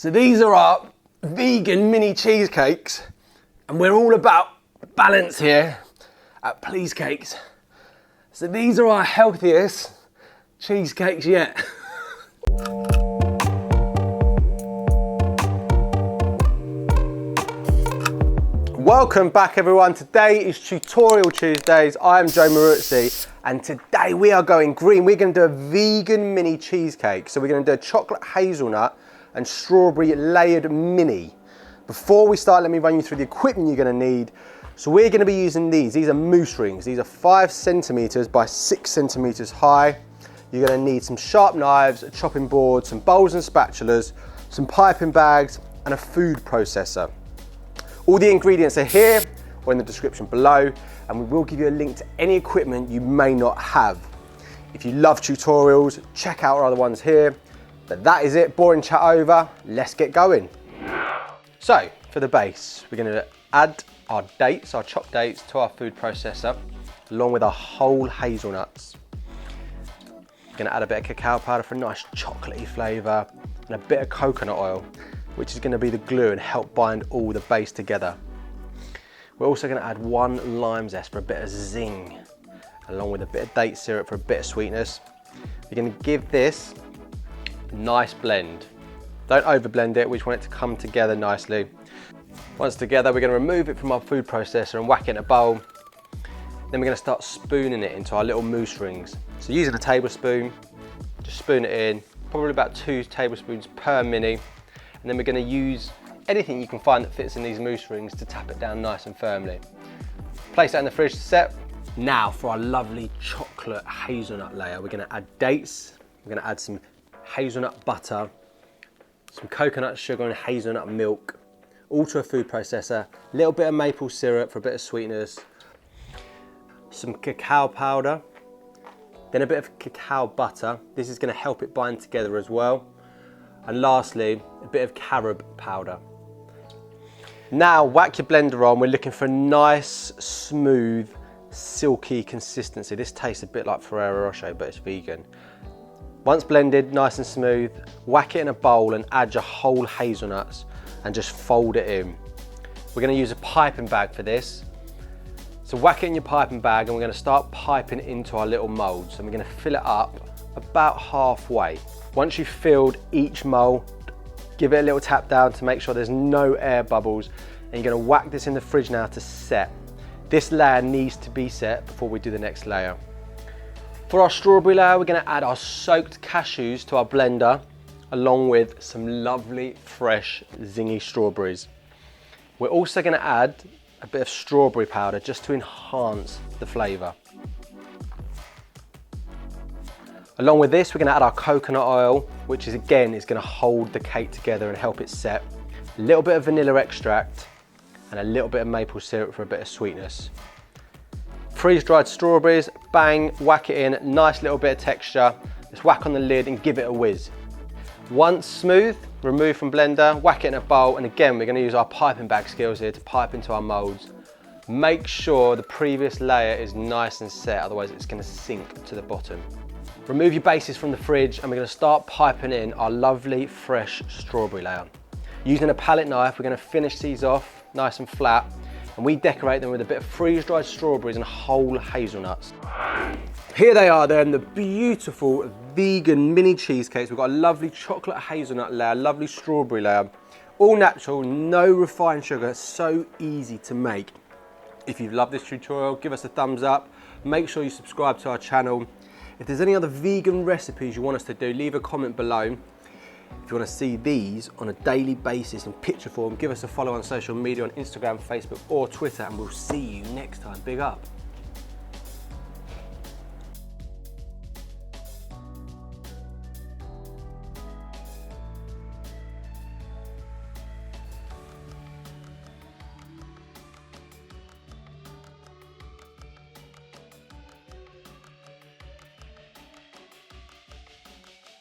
So these are our vegan mini cheesecakes, and we're all about balance here at Pleesecakes. So these are our healthiest cheesecakes yet. Welcome back everyone. Today is Tutorial Tuesdays. I am Joe Maruzzi, and today we are going green. We're going to do a vegan mini cheesecake. So we're going to do a chocolate hazelnut and strawberry layered mini. Before we start, let me run you through the equipment you're going to need. So we're going to be using these. These are mousse rings. These are 5 centimeters by 6 centimeters high. You're going to need some sharp knives, a chopping board, some bowls and spatulas, some piping bags, and a food processor. All the ingredients are here or in the description below, and we will give you a link to any equipment you may not have. If you love tutorials, check out our other ones here. But that is it, boring chat over, let's get going. So, for the base, we're going to add our dates, our chopped dates, to our food processor, along with our whole hazelnuts. We're going to add a bit of cacao powder for a nice chocolatey flavour, and a bit of coconut oil, which is going to be the glue and help bind all the base together. We're also going to add 1 lime zest for a bit of zing, along with a bit of date syrup for a bit of sweetness. We're going to give this a nice blend. Don't over blend it, we just want it to come together nicely. Once together, we're going to remove it from our food processor and whack it in a bowl. Then we're going to start spooning it into our little mousse rings. So using a tablespoon, just spoon it in, probably about 2 tablespoons per mini. And then we're going to use anything you can find that fits in these mousse rings to tap it down nice and firmly. Place that in the fridge to set. Now for our lovely chocolate hazelnut layer, we're going to add dates, we're going to add some hazelnut butter, some coconut sugar and hazelnut milk, all to a food processor, a little bit of maple syrup for a bit of sweetness, some cacao powder, then a bit of cacao butter. This is going to help it bind together as well. And lastly, a bit of carob powder. Now whack your blender on. We're looking for a nice, smooth, silky consistency. This tastes a bit like Ferrero Rocher, but it's vegan. Once blended, nice and smooth, whack it in a bowl and add your whole hazelnuts and just fold it in. We're going to use a piping bag for this. So whack it in your piping bag and we're going to start piping into our little moulds, and we're going to fill it up about halfway. Once you've filled each mould, give it a little tap down to make sure there's no air bubbles, and you're going to whack this in the fridge now to set. This layer needs to be set before we do the next layer. For our strawberry layer, we're going to add our soaked cashews to our blender, along with some lovely, fresh, zingy strawberries. We're also going to add a bit of strawberry powder just to enhance the flavour. Along with this, we're going to add our coconut oil, which is again is going to hold the cake together and help it set. A little bit of vanilla extract and a little bit of maple syrup for a bit of sweetness. Freeze-dried strawberries, bang, whack it in, nice little bit of texture. Just whack on the lid and give it a whiz. Once smooth, remove from blender, whack it in a bowl, and again we're going to use our piping bag skills here to pipe into our moulds. Make sure the previous layer is nice and set, otherwise it's going to sink to the bottom. Remove your bases from the fridge and we're going to start piping in our lovely fresh strawberry layer. Using a palette knife, we're going to finish these off nice and flat, and we decorate them with a bit of freeze-dried strawberries and whole hazelnuts. Here they are then, the beautiful vegan mini cheesecakes. We've got a lovely chocolate hazelnut layer, lovely strawberry layer, all natural, no refined sugar, so easy to make. If you've loved this tutorial, give us a thumbs up. Make sure you subscribe to our channel. If there's any other vegan recipes you want us to do, leave a comment below. If you want to see these on a daily basis in picture form, give us a follow on social media on Instagram, Facebook or Twitter, and we'll see you next time. Big up.